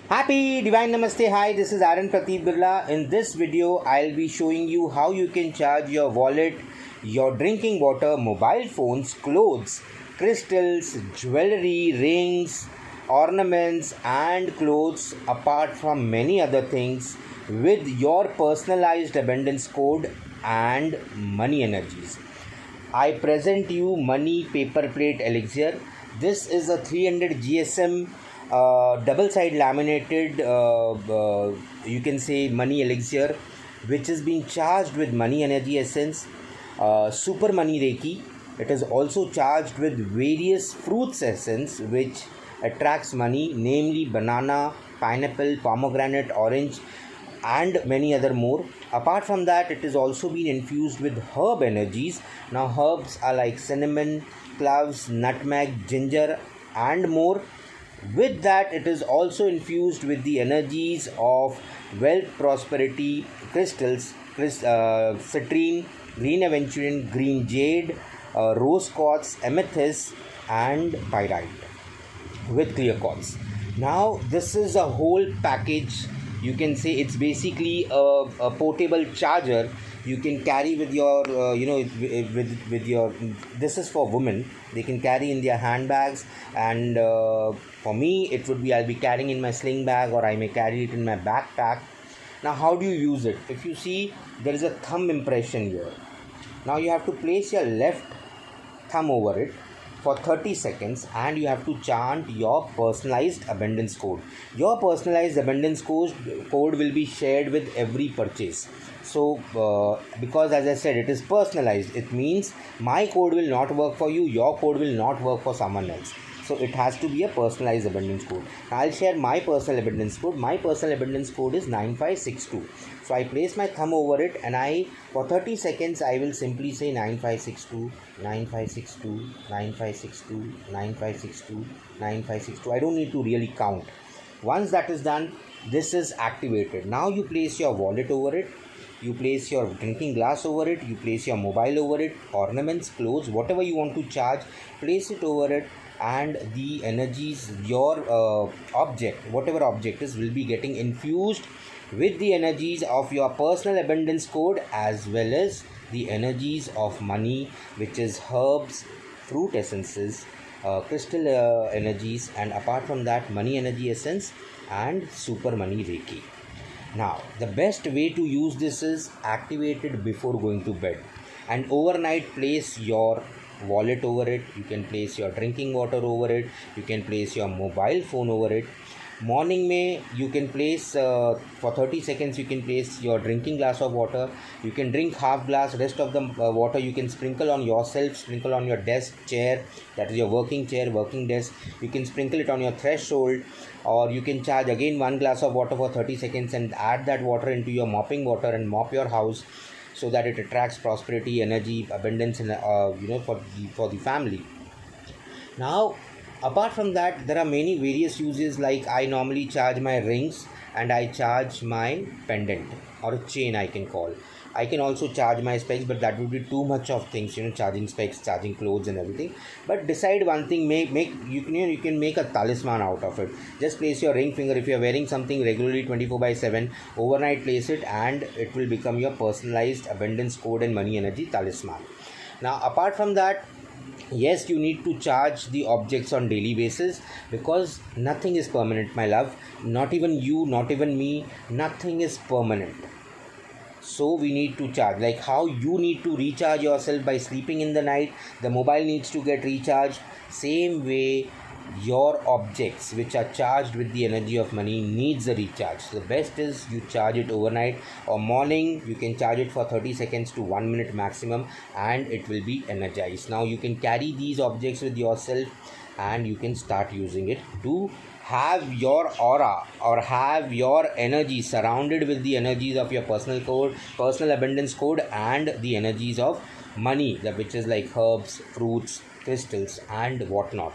Happy Divine Namaste. Hi, this is Aaron Prateep Birla. In this video, I'll be showing you how you can charge your wallet, your drinking water, mobile phones, clothes, crystals, jewelry, rings, ornaments, and clothes, apart from many other things, with your personalized abundance code and money energies. I present you Money Paper Plate Elixir. This is a 300 GSM double side laminated, you can say, money elixir, which is being charged with money energy essence, super money reiki. It is also charged with various fruits essence which attracts money, namely banana, pineapple, pomegranate, orange, and many other more. Apart from that, it is also been infused with herb energies. Now herbs are like cinnamon, cloves, nutmeg, ginger, and more. With that, it is also infused with the energies of wealth, prosperity, crystals, citrine, green aventurine, green jade, rose quartz, amethyst, and pyrite with clear quartz. Now this is a whole package. You can say it's basically a portable charger you can carry with your with your, this is for women. They can carry in their handbags, and for me it would be, I'll be carrying in my sling bag, or I may carry it in my backpack. Now how do you use it? If you see, there is a thumb impression here. Now you have to place your left thumb over it for 30 seconds, and you have to chant your personalized abundance code. Your personalized abundance code will be shared with every purchase. So because, as I said, it is personalized, it means my code will not work for you, your code will not work for someone else. So it has to be a personalized abundance code. Now I'll share my personal abundance code. My personal abundance code is 9562. So I place my thumb over it, and for 30 seconds I will simply say 9562, 9562, 9562, 9562, 9562. I don't need to really count. Once that is done, this is activated. Now you place your wallet over it, you place your drinking glass over it, you place your mobile over it, ornaments, clothes, whatever you want to charge, place it over it, and the energies, your object, whatever object is, will be getting infused with the energies of your personal abundance code, as well as the energies of money, which is herbs, fruit essences, crystal energies, and apart from that, money energy essence and super money reiki. Now the best way to use this is activated before going to bed, and overnight place your wallet over it, you can place your drinking water over it, you can place your mobile phone over it. Morning may you can place, for 30 seconds you can place your drinking glass of water. You can drink half glass, rest of the water you can sprinkle on yourself, sprinkle on your desk, chair, that is your working chair, working desk. You can sprinkle it on your threshold, or you can charge again one glass of water for 30 seconds and add that water into your mopping water and mop your house, so that it attracts prosperity, energy, abundance, and for the family. Now apart from that, there are many various uses. Like I normally charge my rings, and I charge my pendant or a chain, I can call. I can also charge my specs, but that would be too much of things, charging specs, charging clothes and everything. But decide one thing, make you can make a talisman out of it. Just place your ring finger, if you are wearing something regularly 24/7, overnight place it, and it will become your personalized abundance code and money energy talisman. Now apart from that, yes, you need to charge the objects on daily basis, because nothing is permanent, my love. Not even you, not even me, nothing is permanent. So we need to charge. Like how you need to recharge yourself by sleeping in the night, the mobile needs to get recharged. Same way, your objects which are charged with the energy of money needs a recharge. So the best is you charge it overnight, or morning you can charge it for 30 seconds to 1 minute maximum, and it will be energized. Now you can carry these objects with yourself, and you can start using it to have your aura, or have your energy surrounded with the energies of your personal code, personal abundance code, and the energies of money, which is like herbs, fruits, crystals, and whatnot.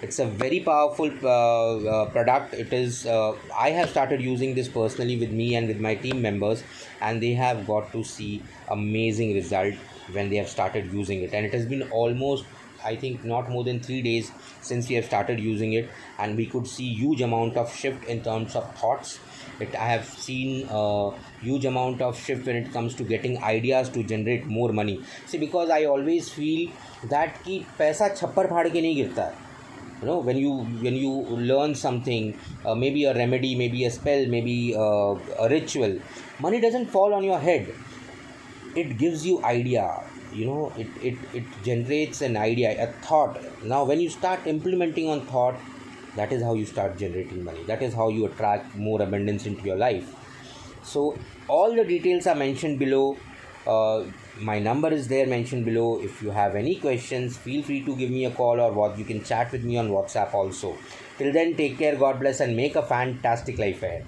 It's a very powerful product. It is, I have started using this personally with me and with my team members, and they have got to see amazing result when they have started using it, and it has been almost I think not more than 3 days since we have started using it, and we could see huge amount of shift in terms of thoughts. I have seen a huge amount of shift when it comes to getting ideas to generate more money. See, because I always feel that कि पैसा छप्पर फाड़ के नहीं गिरता है. When you learn something, maybe a remedy, maybe a spell, maybe a ritual, money doesn't fall on your head. It gives you idea. It generates an idea, a thought. Now when you start implementing on thought, that is how you start generating money. That is how you attract more abundance into your life. So all the details are mentioned below. My number is there mentioned below. If you have any questions, feel free to give me a call, or what you can chat with me on WhatsApp also. Till then, take care, God bless, and make a fantastic life ahead.